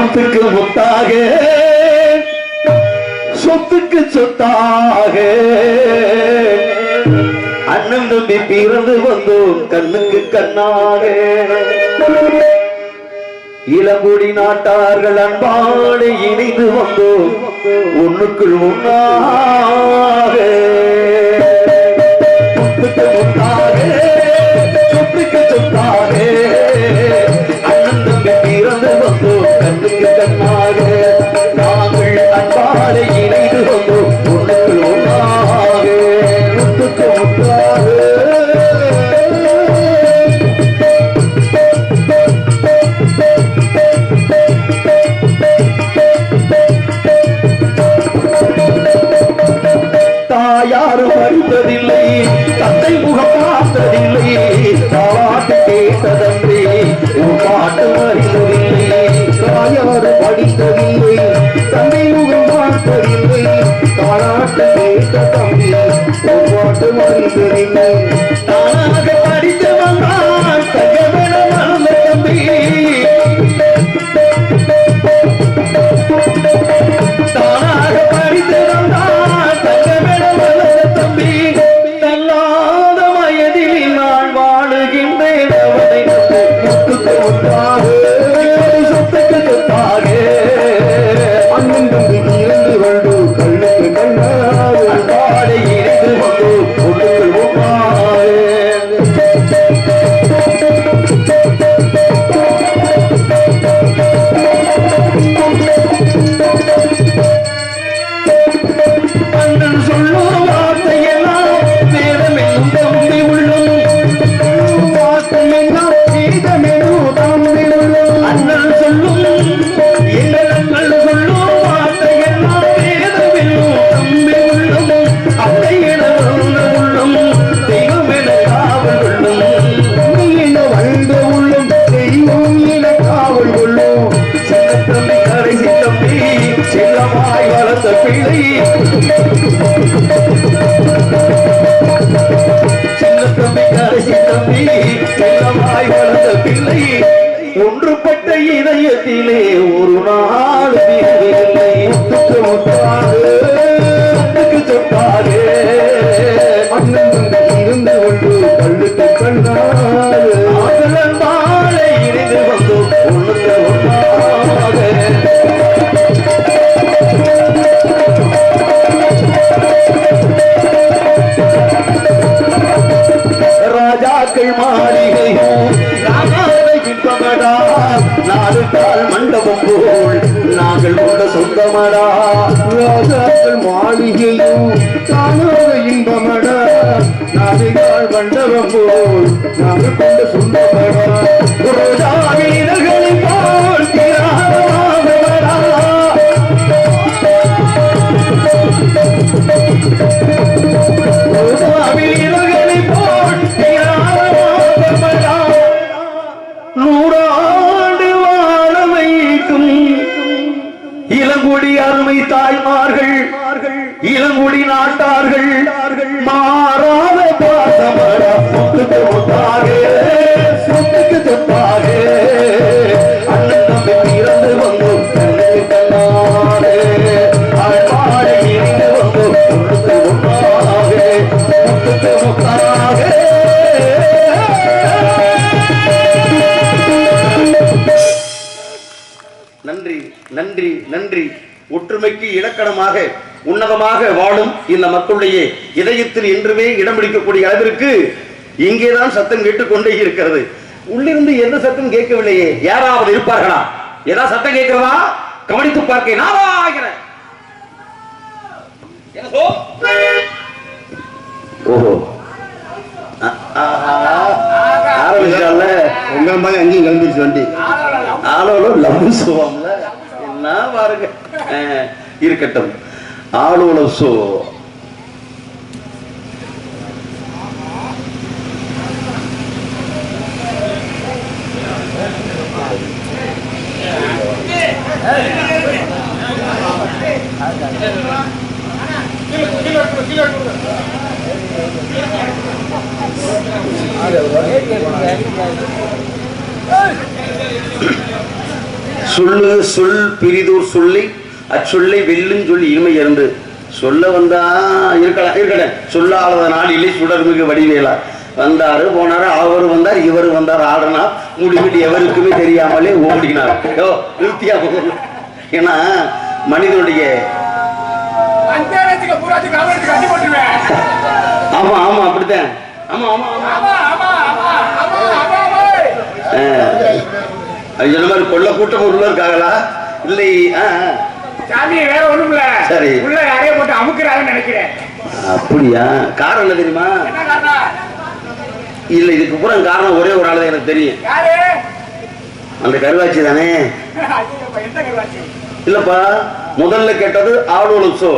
முத்துக்கு முத்தாக சொத்துக்கு சொத்தாக அண்ணன் தம்பி பிறந்து வந்தோம் கண்ணுக்கு கண்ணாக இளங்குடி நாட்டார்கள் அன்பாடு இணைந்து வந்தோம் ஒண்ணுக்குள் ஒன்னாக முத்துக்கு முத்தாக சொத்துக்கு சொத்தாக அண்ணன் தம்பி பிறந்து வந்தோம் கண்ணுக்கு கண்ணாக நாங்கள் அன்பாடு இணைந்து வந்தோம் ஒண்ணுக்குள் ஒன்னாக முத்துக்கு முத்தாக யாரும் அறிந்ததில்லை தந்தை முகம் பார்த்ததில்லை பாட்டு கேட்டதன்றே பாட்டு அறிந்ததில்லை யாரும் படித்ததில்லை தந்தை முகம் பார்த்ததில்லை பாராட்டு கேட்ட தம்பி பாட்டு அறிந்ததில்லை தானாக படித்து வந்தால் தங்கமென மனந்த தம்பி தானாக படித்து வந்தால் தங்கமென தம்பி தள்ளாத வயதில் நான் வாழுகின்றேன் அவனை சொத்துக்கு சொத்தாக அண்ணன் தம்பி இருந்து வந்து கண்ணுக்கு கண்ணாக பாடை இணைந்து வந்து ஒன்றுக்குள் அண்ணன் சொல்லும் வார்த்தையெல்லாம் வேதமெனும் தம்பி உள்ளும் வார்த்தையெல்லாம் வேதமெனும் தம்பி உள்ளும் அண்ணன் சொல்லும் எங்கள் அண்ணன் சொல்லும் வார்த்தையெல்லாம் வேதமெனும் தம்பி உள்ளும் அத்தை என உள்ளம் தெய்வம் என காவல் உள்ளும் என வந்த உள்ளம் தெய்வம் என காவல் கொள்ளும் சின்ன தம்பி கடைசி தம்பி செல்லமாய் வளர்ந்த பிள்ளை சின்ன தம்பி கடைசி தம்பி செல்லமாய் வளர்ந்த பிள்ளை ஒன்றுபட்ட இதயத்திலே ஒரு நாள் தீர்வில்லை முத்துக்கு முத்தாக சொத்துக்கு சொத்தாக அண்ணன் தம்பி இருந்து கொண்டு கல்லுக்கு கண்ணாக மாலை இணைந்து வந்து ஒண்ணுக்கு ஒன்றாக ராஜாக்கள் மாளிகையும் இன்பமடா நாலு கால் மண்டபம் போல் நாங்கள் கொண்ட சொந்தமடா ராஜாக்கள் மாளிகையும் தானாக இன்பமடா நாலு கால் மண்டபம் போல் நாங்கள் கொண்ட சொந்தமடா ரோஜாவினர்களின் போல் திராகமாகடா ரோஜாவினர்களின் போல் திராகமாகடா நூறாண்டு வாழ வைக்கும் இளங்குடி அருமை தாய்மார்கள் இளங்குடி நாட்டார்கள் மாறாத பாசமடா சொத்துக்கு முத்தாக சொத்துக்கு சொத்தாக அண்ணன் தம்பி பிறந்து வந்தோம் கண்ணுக்கு கண்ணாக ஆழ்வாடை இணைந்து வந்தோம் சொத்துக்கு முத்தாக சொத்துக்கு முத்தாக நன்றி நன்றி நன்றி. ஒற்றுமைக்கு இலக்கணமாக உன்னதமாக வாழும் இந்த மக்களுடைய இதயத்தில் என்றுமே இடம் பிடிக்கக்கூடிய அளவிற்கு இங்கேதான் சத்தம் கேட்டுக்கொண்டே இருக்கிறது. உள்ளிருந்து எந்த சத்தம் கேட்கவில்லையே. யாராவது இருப்பார்களா? ஏதாவது சத்தம் கேட்கிறதா? கவனித்து பார்க்க நாராயண. ஓஹோ ஆரம்பிச்சால உங்க மாதிரி அங்கேயும் கிளம்பிடுச்சு வண்டி. ஆளோலோ லவ் சோம்ல என்ன பாருங்க. இருக்கட்டும். ஆளோலோ சோ சொல்லு சொல் பிரிதூர் சொல்லி அச்சொல்லை வெல்லும் சொல்லி இனிமை இருந்து சொல்ல வந்தா இருக்கல சொல்லாத நாளிலே சுடர்மிகு வடிவேலா வந்தாரு போனாரு, அவரு வந்தார் இவரு வந்தார், ஆடுனா முடிவிட்டு எவருக்குமே தெரியாமலே ஓடினார். நிறுத்தியா? ஏன்னா மனிதனுடைய ஆமா ஆமா அப்படித்தான். ஆமா ஆமா அது சொன்ன மாதிரி கொள்ள கூட்டம் உள்ள இருக்காங்களா? இல்லை சாமி வேற ஒண்ணும் இல்ல. சரி உள்ள யாரைய போட்டு அமுக்குறாங்கன்னு நினைக்கிறேன். அப்படியா? காரணம் என்ன தெரியுமா? என்ன காரணம்? இல்ல இதுக்கு பூரா காரணம் ஒரே ஒரு ஆள் தான் எனக்கு தெரியும். யாரு? அந்த கருவாச்சி தானே? எந்த கருவாச்சி? இல்லப்பா, முதல்ல கேட்டது ஆளோல ஷோ,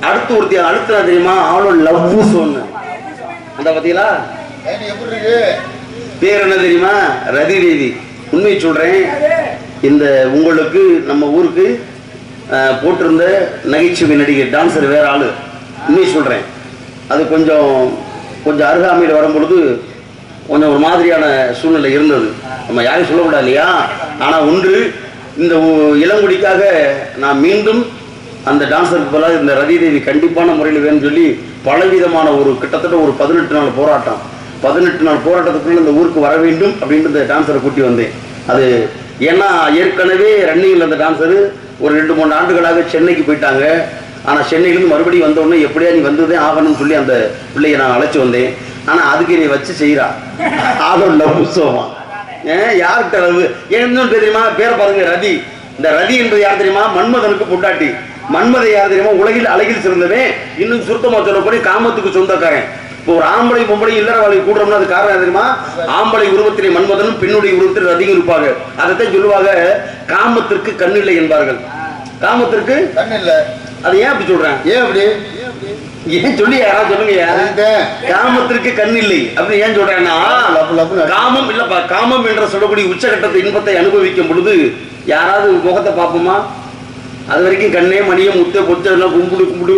அடுத்து ஒருத்தி அடுத்த தெரியுமா ஆளோட லவ் ஷோன்னு. அந்த பாத்தீங்களா பேர் என்ன தெரியுமா? ரதி தேவி. உண்மையை சொல்றேன், இந்த உங்களுக்கு நம்ம ஊருக்கு போட்டிருந்த நகைச்சுவை நடிகர் டான்சர் வேற ஆளு. உண்மையை சொல்றேன், அது கொஞ்சம் கொஞ்சம் அருகாமையில் வரும்பொழுது கொஞ்சம் ஒரு மாதிரியான சூழ்நிலை இருந்தது. நம்ம யாரையும் சொல்லக்கூடாது இல்லையா? ஆனா ஒன்று, இந்த இளங்குடிக்காக நான் மீண்டும் அந்த டான்ஸருக்கு பதிலாக இந்த ரதி தேவி கண்டிப்பான முறையில் வேணும்னு சொல்லி பலவிதமான ஒரு கிட்டத்தட்ட ஒரு 18 நாள் போராட்டம், 18 நாள் போராட்டத்துக்குள்ள இந்த ஊருக்கு வர வேண்டும் அப்படின்ட்டு இந்த டான்ஸரை கூட்டி வந்தேன். அது ஏன்னா ஏற்கனவே ரன்னிங்கில் அந்த டான்ஸரு ஒரு 2-3 ஆண்டுகளாக சென்னைக்கு போயிட்டாங்க. ஆனால் சென்னையிலேருந்து மறுபடியும் வந்தோடனே எப்படியா நீ வந்ததே ஆகணும்னு சொல்லி அந்த பிள்ளையை நான் அழைச்சி வந்தேன். ஆனால் அதுக்கு நீ வச்சு செய்கிறா அதோட லவ் சோமா. யார்கிட்ட லவ்? இன்னொன்று தெரியுமா? பேரை பாருங்க, ரதி. இந்த ரதி என்பது யார் தெரியுமா? மன்மதனுக்கு பொண்டாட்டி. மன்மதை யார் தெரியுமா? உலகில் அழகில் சிறந்தவன். இன்னும் சுருக்கமாக சொல்லப்படி காமத்துக்கு சொந்தக்காரன். இப்போ ஒரு ஆம்பளை பொம்பளை இல்லற வாழ்க்கை கூடுறோம்னா அது காரணம் தெரியுமா? ஆம்பளை உருவத்திலே மன்மதனும் பெண்ணுடைய உருவத்தில் ரதியும் இருப்பாங்க. அதைத்தான் சொல்லுவாங்க, காமத்திற்கு கண்ணில்லை என்பார்கள். காமத்திற்கு கண்ணில்லை. அது ஏன் அப்படி சொல்றேன்? ஏன் அப்படி ஏன் சொல்லி யாராவது சொல்லுங்க. காமத்திற்கு கண் இல்லை அப்படின்னு ஏன் சொல்றேன்னா, காமம் இல்லப்பா, காமம் என்ற சொல்லக்கூடிய உச்சகட்டத்தை இன்பத்தை அனுபவிக்கும் பொழுது யாராவது முகத்தை பார்ப்போமா? அது வரைக்கும் கண்ணே மணியை முத்த பொத்த எல்லாம் கும்பிடு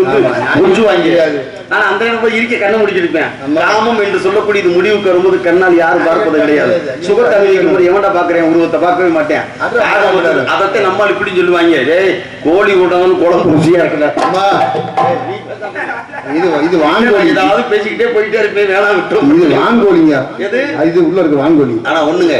முடிச்சு வாங்கிடாது. நான் அந்த நேரத்தில் இருக்க கண்ணை முடிச்சிருப்பேன். காமம் என்று சொல்லக்கூடிய இது முடிவுக்கு வரும்போது கண்ணால் யாரும் பார்ப்பது கிடையாது. சுகத்தை அனுபவிக்கும் போது எவன்டா பாக்குறேன், உருவத்தை பார்க்கவே மாட்டேன். அதத்தை நம்மால் இப்படி சொல்லுவாங்க, டேய் கோழி விட்டவன் குழம்பு ருசியா இருக்குல்ல, இது வாங்கோலி. ஏதாவது பேசிக்கிட்டே போயிட்டே இருப்பேன், வேணா விட்டோம். இது வாங்கோலிங்க. எது இது உள்ள இருக்கு வாங்கோலி. ஆனா ஒண்ணுங்க,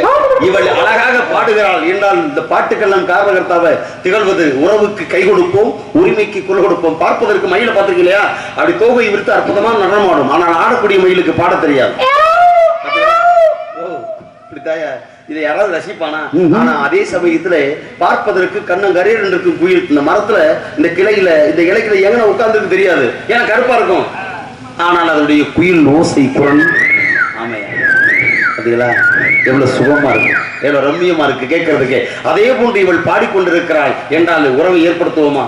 இவள் அழகாக பாடுகிறாள் என்றால் இந்த பாட்டுக்கெல்லாம் காரணகர்த்தாவை திகழ்வது உறவுக்கு கை கொடுப்போம், உரிமைக்கு குரல் கொடுப்போம். பார்ப்பதற்கு மயில பார்த்துருக்கு இல்லையா? அப்படி தோகை விரித்து அற்புதமா நடனமாடும். ஆனால் ஆடக்கூடிய மயிலுக்கு பாட தெரியாது. இதை யாராவது ரசிப்பானா? ஆனா அதே சமயத்துல பார்ப்பதற்கு கண்ணம் கரையர் இருக்கும் குயில். இந்த மரத்துல இந்த கிளையில இந்த இலைக்கில எங்க உட்கார்ந்துருக்கு தெரியாது, ஏன்னா கருப்பா இருக்கும். ஆனால் அதனுடைய குயில் ஓசை குரல் ஆமையா அதுங்களா எவ்வளவு சுகமா இருக்கு, எவ்வளவு ரம்மியமா இருக்கு கேட்கறதுக்கு. அதே போன்று இவள் பாடிக்கொண்டிருக்கிறாள் என்றால் உறவை ஏற்படுத்துவோமா?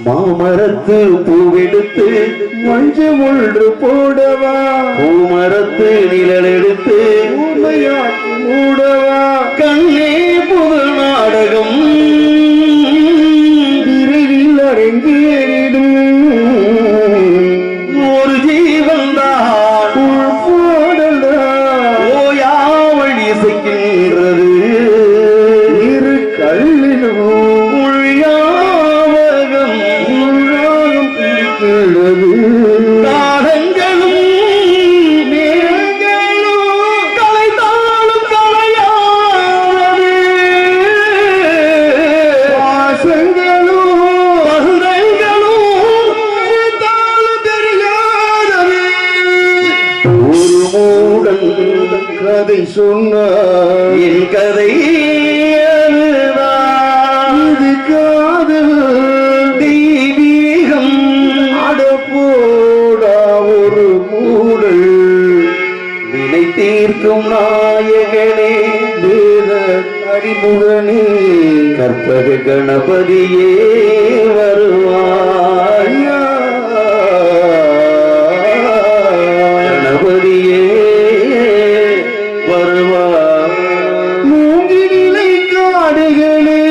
மாமரத்து பூவெடுத்து மஞ்சள் ஒன்று போடவா, பூமரத்து நிழல் எடுத்து ஊமையாக்கி மூடவா, கண்ணே புது நாடகம் விரைவில் அரங்கேறிடும், ஒரு ஜீவன் தான் போடலாம் ஓயாவல் இசைக்கின்றது, இரு கல்லிலும் காலங்களும் நேரங்களும் தூதன் கதை சொன்னார். என் கதை அதுதான். இது காதல் தெய்வீகம். அடப்போடா ஒரு கூடல். வினை தீர்க்கும் நாயகனே வேத அறிமுகனே கற்பக கணபதியே வருவாய். கணபதியே வருவாய். மூங்கிலை காடுகளே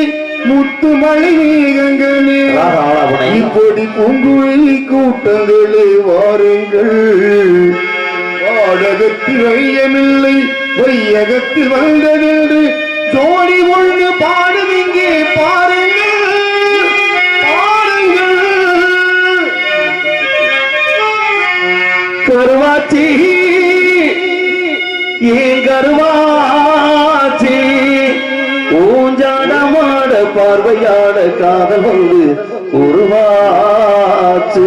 முத்து மழை மேகங்களே ஆலாபனை. இப்படி பூங்குழலி கூட்டங்களே வாருங்கள். வாடகத்தில் வையமில்லை வையகத்தில் வந்ததென்று ஜோடி ஒன்று பாடும் இங்கே பாருங்கள் பாருங்கள். கருவாச்சி ஏன் கருவாச்சி ஊஞ்சாடமாட பார்வையாட காதல் வந்து உருவாச்சு.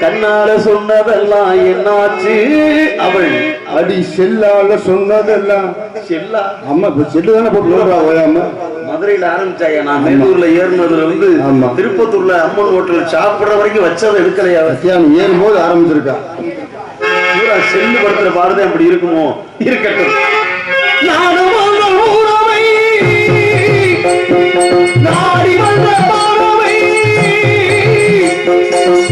கண்ணால சொன்னதெல்லாம் என்னாச்சு. அவள் அடி செல்லால சொன்னதெல்லாம் செல்லா அம்மா இப்ப செல்லு தானே போட்டு அம்மா. மதுரையில ஆரம்பிச்சாயா? நான் மேலூர்ல ஏறினதுல இருந்து ஆமா. திருப்பத்தூர்ல அம்மன் ஹோட்டல் சாப்பிடுற வரைக்கும் வச்சதை எடுக்கலையா? மத்தியானம் ஏறும்போது ஆரம்பிச்சிருக்கா. பூரா செல்லு படத்துல பாருதே அப்படி இருக்குமோ? இருக்கட்டும். நானும் உங்கள் உறவை நாடி வந்த பறவை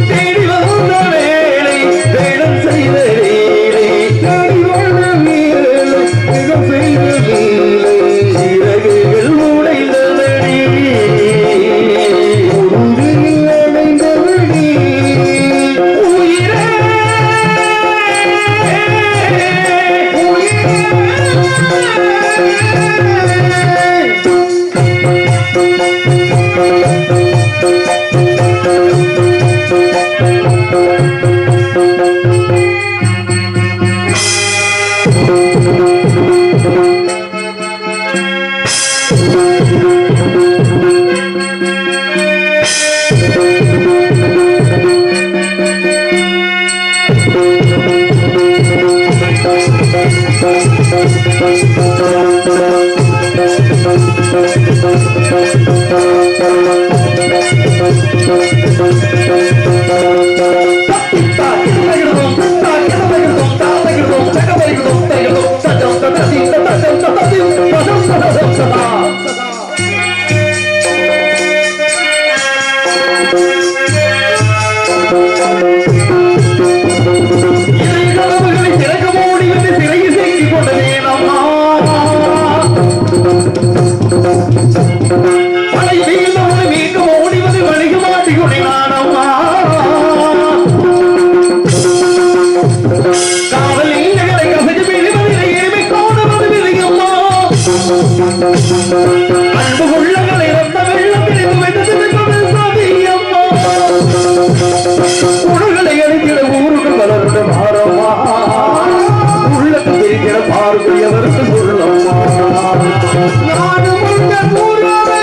தேடி வந்த வேளை வேடம் செய்த வேளை நாடி வந்த வேளை வேகம் செய்த வேளை சிறகுகள் உடைந்ததடி உருவில் அடைந்தவனே உயிரே அன்பு உள்ளங்களை வந்த வெள்ளம் உடல்களை அழிக்கிற ஊருக்கு வளர்ந்த பாரமா உள்ளத்து தெரிகிற பார்வையவருக்கு சொல்லம்மா நானும் உங்கள் உறவை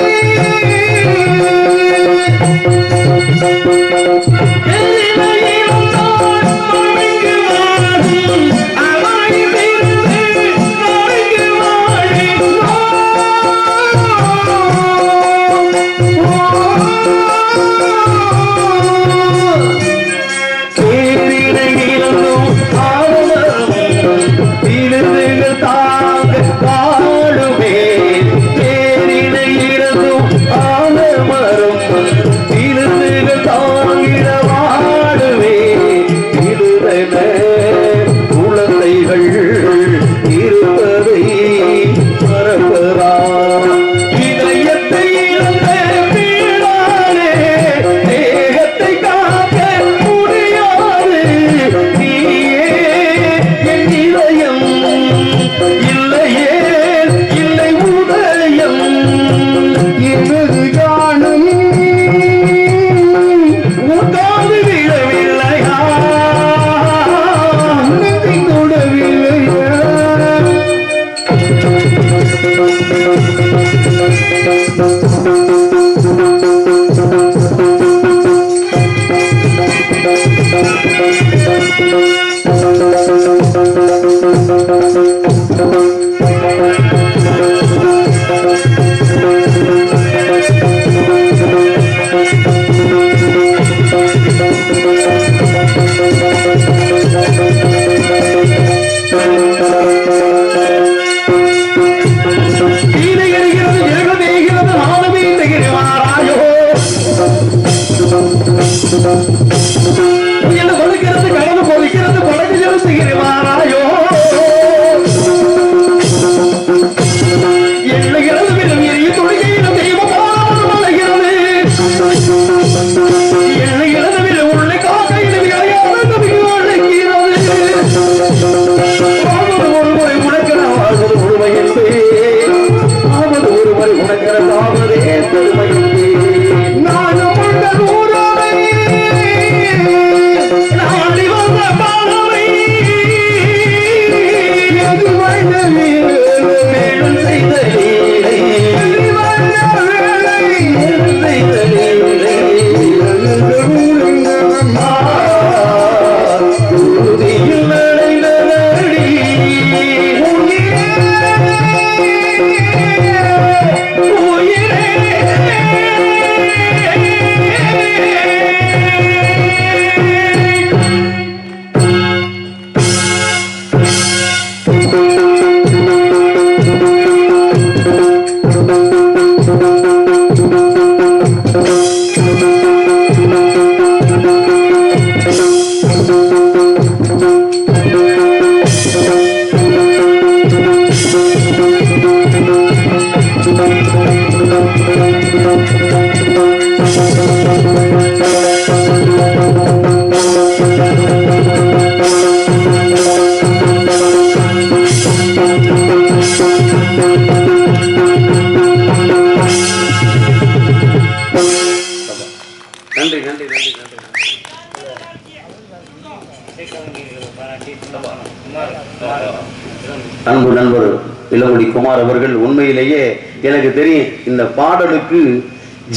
அன்பு நண்பர் இளங்குடி குமார் அவர்கள் உண்மையிலேயே எனக்கு தெரியும் இந்த பாடலுக்கு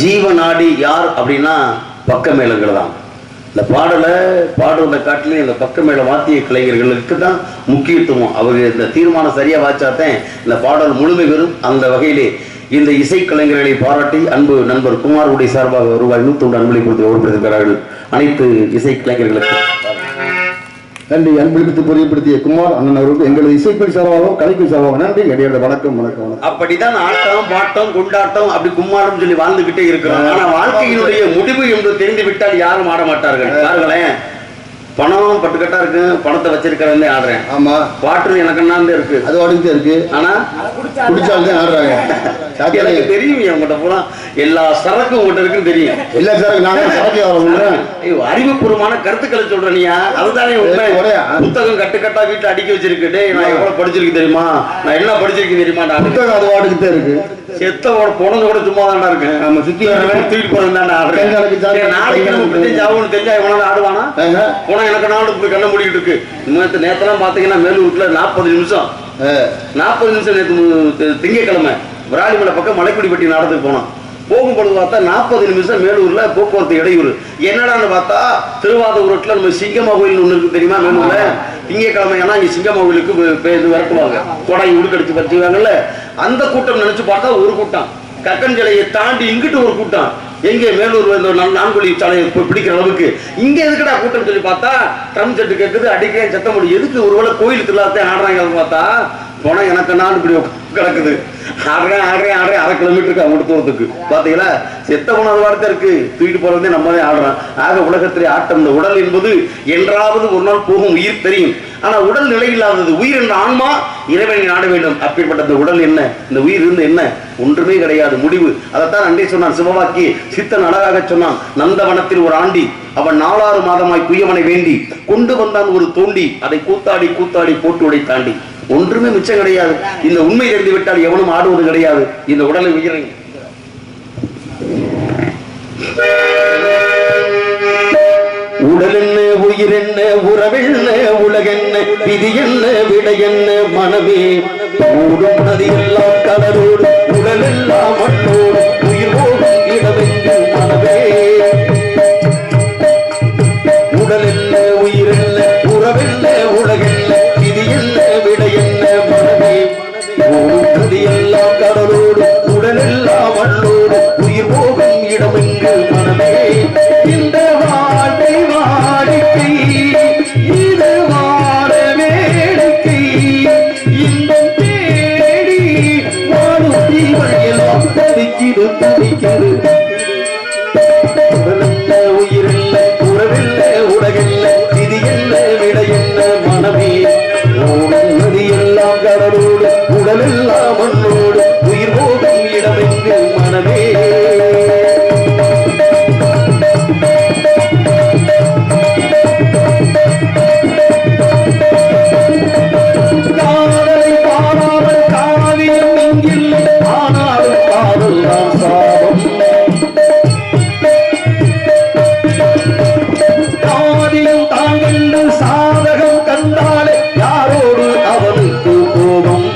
ஜீவநாடி யார் அப்படின்னா பக்க மேளங்கள் தான். இந்த பாடலை பாடுவதை காட்டிலும் இந்த பக்க மேள வாத்திய கலைஞர்களுக்கு தான் முக்கியத்துவம். அவர் இந்த தீர்மானம் சரியா வாச்சாத்தேன் இந்த பாடல் முழுமை பெறும். அந்த வகையிலே இந்த இசைக்கலைஞர்களை பாராட்டி அன்பு நண்பர் குமாருடைய சார்பாக ரூபாய் 101 அன்பளி கொடுத்து ஓர்படுத்திருக்கிறார்கள். அனைத்து இசைக்கலைஞர்களுக்கு நன்றி. அன்பளித்து பொறியப்படுத்திய குமார் அண்ணன் அவர்களுக்கு எங்களது இசைக்குள் சார்பாகவும் கலைக்குள் சார்பாகவும் நன்றி. கிடையாது வணக்கம் வணக்கம் வணக்கம். அப்படிதான் ஆட்டம் பாட்டம் கொண்டாட்டம் அப்படி கும்மாரம் சொல்லி வாழ்ந்துகிட்டே இருக்கிறோம். ஆனா வாழ்க்கையினுடைய முடிவு என்று தெரிந்து விட்டால் யாரும் ஆட மாட்டார்கள். பாருங்களேன், பணம் பட்டுக்கட்டா இருக்கு, பணத்தை வச்சிருக்கிறவங்க ஆடுறேன். ஆமா, பாட்டு எனக்கு என்னாந்து இருக்கு, அது ஓடிக்கிட்டே இருக்கு. ஆனா குடிச்சால்தான் ஆடுறாங்க. எனக்கு தெரியும் உங்கள்கிட்ட போனா எல்லா சரக்கும் உங்கள்கிட்ட இருக்குன்னு தெரியும். இல்ல சார், நான் சரக்கு அறிவுபூர்வமான கருத்துக்களை சொல்றேனியா, அதுதானே உண்மை. புத்தகம் கட்டுக்கட்டா வீட்டுல அடிக்க வச்சிருக்கு. டேய், நான் எவ்வளவு படிச்சிருக்கு தெரியுமா, நான் என்ன படிச்சிருக்கேன் தெரியுமா, புத்தகம் அது வாட்டுக்கிட்டே இருக்கு. செத்தவோட போனது கூட சும்மா தானே இருக்கு. நம்ம சுத்தி தூக்கிட்டு போறது தானே ஆடுறேன். நாளைக்கு நம்ம ஜாவுன்னு தெரிஞ்சா இவனால ஆடுவானா? போனா எனக்கு நாடு இப்படி கண்ண முடிக்கிட்டு இருக்கு. நேத்தெல்லாம் பாத்தீங்கன்னா மேலூருக்குள்ள 40 நிமிஷம் நேற்று திங்கக்கிழமை விராலிமலை பக்கம் மலைக்குடிப்பட்டி நாடத்துக்கு போனோம். போகும்பொழுது பார்த்தா 40 நிமிஷம் மேலூர்ல போக்குவரத்து இடையூறு. என்னடான்னு பார்த்தா திருவாதூரத்துல நம்ம சிங்கம்மா கோயில் ஒண்ணு இருக்கு தெரியுமா மேலூர்ல. திங்கக்கிழமை ஏன்னா இங்க சிங்கம்மா கோயிலுக்கு விரட்டுவாங்க, கொடை உடுக்கடிச்சு பறிச்சுவாங்கல்ல. அந்த கூட்டம் நினைச்சு பார்த்தா ஒரு கூட்டம், கக்கன் சிலையை தாண்டி இங்கிட்டு ஒரு கூட்டம். எங்கே மேலூர் நான்குழி சாலையை பிடிக்கிற அளவுக்கு இங்க எதுக்குடா கூட்டம் சொல்லி பார்த்தா ட்ரம் செட்டு கேட்குது, அடிக்கிறேன் சத்த முடியும். எதுக்கு ஒருவேளை கோயில் திருவிழாத்தையும் ஆடுறாங்க பார்த்தா போனா எனக்கு நான் இப்படி கிடக்குது. ஆடுறேன் 1/2 கிலோமீட்டருக்கு அவங்க தூரத்துக்கு பாத்தீங்களா. செத்த போனது வார்த்தை இருக்கு, தூக்கிட்டு போறதே நம்மளே ஆடுறோம். ஆக உலகத்திலே ஆட்டம். இந்த உடல் என்பது என்றாவது ஒரு நாள் போகும், உயிர் தெரியும். ஆனா உடல் நிலை இல்லாதது. உயிர் என்ற ஆன்மா இறைவனை நாட வேண்டும். அப்படிப்பட்ட இந்த உடல் என்ன, இந்த உயிர் இருந்து என்ன, ஒன்றுமே கிடையாது, முடிவு. அதைத்தான் அண்டே சொன்னான் சிவவாக்கி சித்தன் அழகாக சொன்னான். நந்தவனத்தில் ஒரு ஆண்டி அவன் 4 மாதமாய் குயவனை வேண்டி கொண்டு வந்தான் ஒரு தோண்டி, அதை கூத்தாடி போட்டு உடை தாண்டி. ஒன்றுமே மிச்சம் கிடையாது. இந்த உண்மை தெரிந்து விட்டால் எவனும் ஆடுவது கிடையாது. இந்த உடலை உயிரை உடல் என்ன, உயிர் என்ன, உறவென்ன, உலகென்ன, விதி என்ன, விடை என்ன, மனமே ஓடும் நதி எல்லாம் கடலோடு, உடல் எல்லாம் மண்ணோடு, உயிர் போகும் இடமென்று மனமே. உடல் என்ன, உயிர் என்ன, உறவென்ன, உலகென்ன, விதி என்ன, விடை என்ன, மனமே ஓடும் நதி எல்லாம் கடலோடு, உடல் எல்லாம் மண்ணோடு, உயிர் போகும் இடமென்று மனமே. இந்த வாழ்க்கை வாடிக்கை, இது வாட வேடிக்கை, இன்பம் தேடி வாழும் தீவன் எல்லாம் தடிக்கிடு. உடலல்ல, உயிரில்ல, உறவில்ல, உலகில்ல, விதி என்ன, விடை என்ன, மனமே ஓடும் நதி எல்லாம் கடலோடு, உடல் எல்லாம் மண்ணோடு, உயிர் போகும் இடமென்று மனமே. காதலை பாடாமல் காவியம் இங்கில்லை, ஆனாலும் காதல் தான் சாபம். காதிலும் தாங்கள் சாதகம் கண்டாலே யாரோடு அவனுக்கு கோபம்.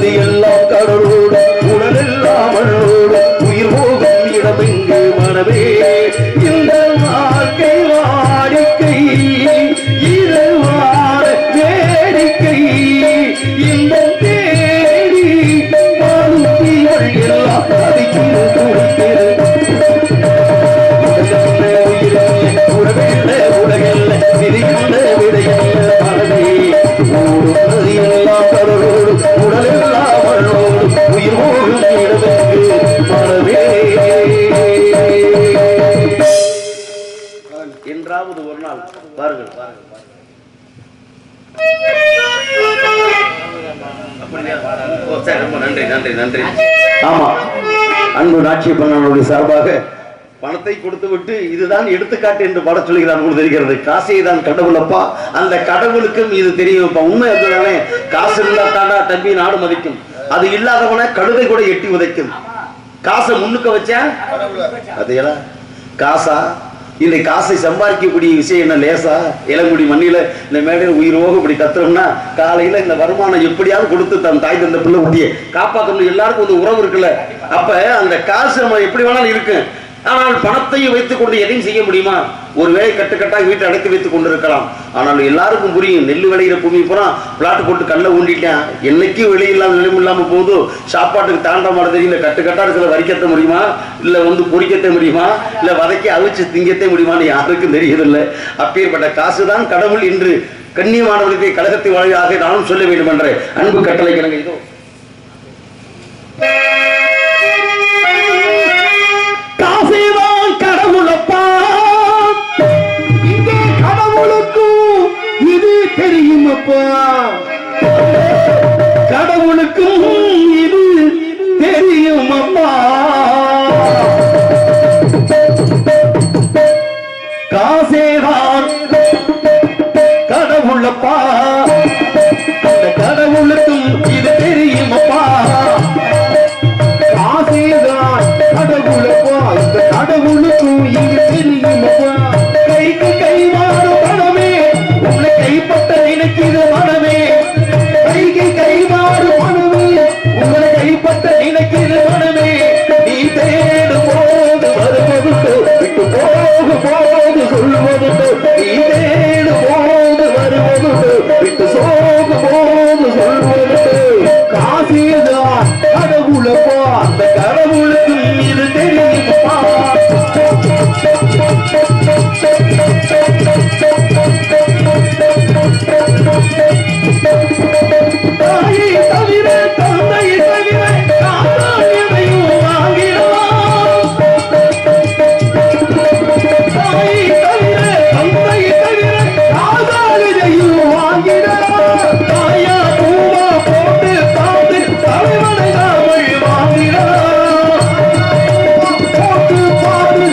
நதி எல்லாம் கடலோடு உடலெல்லாம் மண்ணோடு உயிர் போகும் இடமெங்கு மனமே இந்த வாழ்க்கை வாடிக்கை இரவான வேடிக்கை இன்பம் தேடி வாழ்க்கைகள் எல்லாம் அதிக்கிற துடிக்கிறது உடவில்லை உலகில்லை விதியில்லை விடையில்லை மனமே ஓடும் நதியெல்லாம் கடலோடு உடலெல்லாம் மண்ணோடு உயிர் போகும் இடமெங்கு மனமே என்றாவது ஒரு நாள் பாருங்கள் ரொம்ப நன்றி நன்றி நன்றி. ஆமா, அன்பு நாச்சிய பண்ணனுடைய சார்பாக பணத்தை கொடுத்து விட்டு இதுதான் எடுத்துக்காட்டு என்று பாட சொல்கிறார். உங்களுக்கு தெரிகிறது, காசை தான் கடவுள் அப்பா, அந்த கடவுளுக்கும் இது தெரியும். உண்மை அதுதானே, காசு இருந்தா தாண்டா தம்பி நாடு மதிக்கும், அது இல்லாதவன கழுதை கூட எட்டி உதைக்கும். காசை முன்னுக்க வச்சா அதையெல்லாம் காசா இந்த காசை சம்பாதிக்கக்கூடிய விஷயம் என்ன லேசா? இளங்குடி மண்ணில இந்த மேடையில் உயிரோக இப்படி கத்துறோம்னா காலையில இந்த வருமானம் எப்படியாவது கொடுத்து தன் தாய் தந்த பிள்ளை ஊட்டிய காப்பாற்றணும். எல்லாருக்கும் ஒரு உறவு இருக்குல்ல, அப்ப அந்த காசு நம்ம எப்படி வேணாலும் இருக்கு. ஆனால் பணத்தையும் வைத்துக் கொண்டு எதையும் செய்ய முடியுமா? ஒரு வேலை கட்டுக்கட்டாக வீட்டை அடைத்து வைத்துக் கொண்டிருக்கலாம். ஆனால் எல்லாருக்கும் புரியும், நெல் விளையிற பூமி பூரா பிளாட் போட்டு கல்ல ஊண்டிட்டேன், என்னைக்கும் வெளியில்லாம நிலம் இல்லாம போகுது, சாப்பாட்டுக்கு தாண்ட மாட்டது. இல்ல கட்டுக்கட்டா இருக்கிற வரிக்கத்த முடியுமா, இல்ல பொறிக்கத்த முடியுமா, இல்ல வதக்கி அவிச்சு திங்கத்த முடியுமான்னு யாருக்கும் தெரியதில்லை. அப்பேற்பட்ட காசுதான் கடவுள் என்று கண்ணியமானவர்களுக்கு கழகத்தை வாழியாக நானும் சொல்ல வேண்டும் என்ற அன்பு கட்டளை கிழங்கு. இதோ கடவுளப்பா, இங்கே கடவுளுக்கும் இது தெரியுமப்பா, கடவுளுக்கும் இது தெரியுமப்பா. காசேதான் கடவுளப்பா, அந்த கடவுளுக்கும் இது தெரியுமப்பா. காசேதான் கடவுளப்பா, இந்த கடவுளுக்கும் இங்கு தெரியுமப்பா. கைக்கு கை மாறும் மனமே, உன்னை கைப்பட்ட நினைக்கிற மனமே, கைக்கு கை மாறும் மனமே, உங்களை கைப்பட்ட நினைக்கிற மனமே. நீ தேடும் போது வருவதுண்டு, விட்டு போது போது சொல்வதுண்டு. நீ தேடும் போது வருவதுண்டு, விட்டு சோகு போது சொல்வதுண்டு. காசேதான் கடவுளப்பா, அந்த கடவுளுக்கும் இது தெரியுமப்பா. தாயை தவிர தந்தையை தவிர காத்தாயதையும் வாங்கினான். தாயை தவிர தந்தையை தவிர காத்தாயதையும் வாங்கினான். தாயா பூவா போட்டு பார்த்து தலைவனை நாமல் வாங்கினான். போட்டு பார்த்து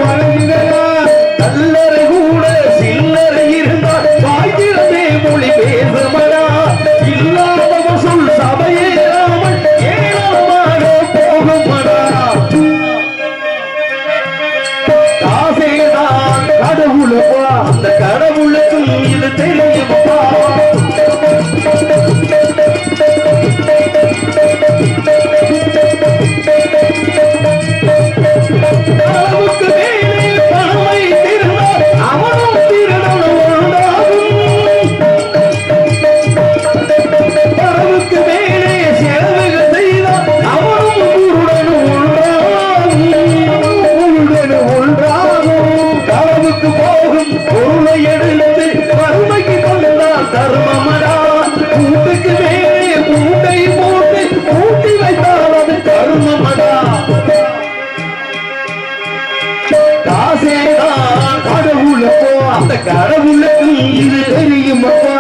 வழங்கினான். நல்லரை கூட சில்லறை இருந்தால் வாய்க்கிறதே மொழி பேசுமடா. இல்லாதவ சொல் சபையேறாமல் ஏழமாக போகுமடா. காசேதான் கடவுளப்பா, அந்த கடவுளுக்கும் இது தெரியுமப்பா. அளவுக்கு மேலே பணமை திருந்தால் அவனும் திருடனும் உண்டாகும். அளவுக்கு மேலே செலவுகள் செய்தால் அவனும் குருடனும் உண்டாகும். களவுக்கு போகும் பொருளை எடுத்து வறுமைக்கு கொண்டால் தர்மமடா. கூட்டுக்கு மேலே கூட்டை போட்டு கூட்டி வைத்தால் அது கர்மமடா. காசேதான் கடவுளப்போ, அந்த கடவுளுக்கும் இது தெரியுமப்பா.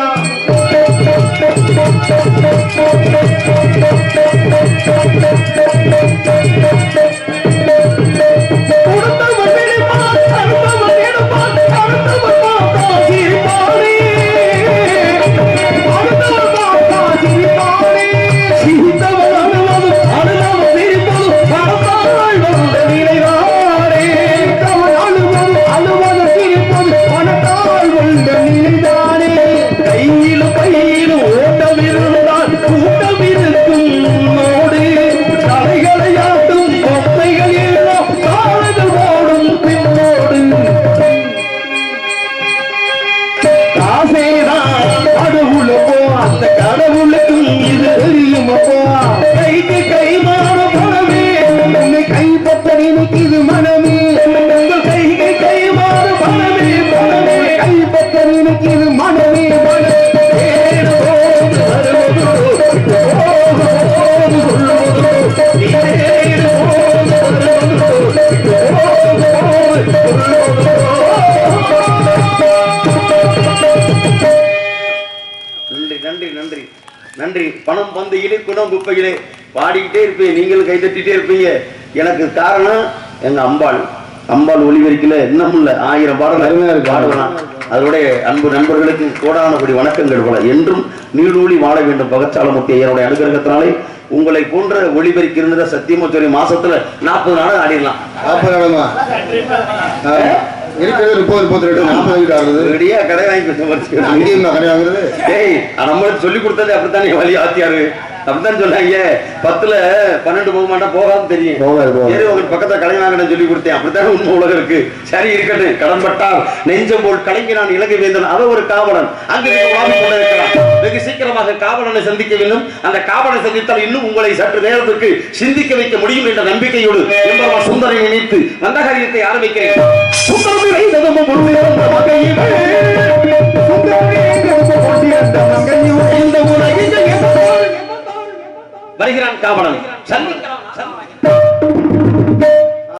கொடுத்தவன் எடுப்பான், தடுத்தவன் எடுப்பான், தடுத்தவன் பார்த்தா சிரிப்பானே, அடுத்தவன் பார்த்தா சிரிப்பானே. சிரித்தவன் அழுவதும் அழுதவன் சிரிப்பதும் பணத்தால் வந்த நிலைவானே. அழுவது சிரிப்பது பணத்தால் வந்த நிலைதானே. கையிலும் கையிலும் ஓட்டம் இருந்தால் கடவுளுக்கும் இது தெரியும் அப்பா. கைக்கு கை மாற பணமே உன்னை கைப்பற்ற நினைக்குது மனமே. உங்கள் கைக்கு கை மாற பணமே பணமே கைப்பற்ற நினைக்குது மனமே மனமே. தேடுவோம் வருவதோ, போவோம் சொல்லுவதோ, தேடுவோம் வருவதோ, போவோம் சொல்லுவதோ. நன்றி நன்றி நன்றி நன்றி. பணம் பந்தையிலே குணம் குப்பையிலே பாடிக்கிட்டே இருப்பீங்க, நீங்களும் கை தட்டிட்டே இருப்பீங்க. எனக்கு காரணம் எங்க அம்பாள். அம்பாள் ஒளிபெருக்கில இன்னும் இல்ல 1000 பாடல் பாடுவான். அதோடைய அன்பு நண்பர்களுக்கு கோடானபடி வணக்கங்கள் போல. என்றும் நீடூழி வாழ வேண்டும் பகச்சாலமூர்த்தி ஐயனுடைய அனுகிரகத்தினாலே உங்களை போன்ற ஒளிபெருக்கி இருந்த சத்தியமூர்த்தி மாசத்துல 40 நாள் ஆடிடலாம். 40 நாளுமா இருக்கிறது 30 32 40 வீடு ஆகுது. ரெடியா கடை வாங்கி அங்கேயும் நான் கடை வாங்குறது. ஏய் நம்மளுக்கு சொல்லி கொடுத்தது அப்படித்தானே வழி ஆத்தியாரு அப்படித்தான் சொன்னாங்க. 10ல 12 போக மாட்டா போகாது தெரியும். சரி உங்களுக்கு பக்கத்துல கடை வாங்கினு சொல்லி கொடுத்தேன். அப்படித்தானே உண்மை உலகம் இருக்கு. சரி இருக்கட்டும். கடன்பட்டால் நெஞ்சம் போல் கலங்கினான் இலங்கை வேந்தன். அவ ஒரு காவலன் அங்கு கொண்டிருக்கிறான். வெகு சீக்கிரமாக காவலனை சந்திக்க வேண்டும். அந்த காவலனை சந்தித்தால் இன்னும் உங்களை சற்று நேரத்திற்கு சிந்திக்க வைக்க முடியும் என்ற நம்பிக்கையோடு எம்பெருமான் சுந்தரை நினைத்து வந்த காரியத்தை ஆரம்பிக்கிறேன். வருகிறான் காவலன்.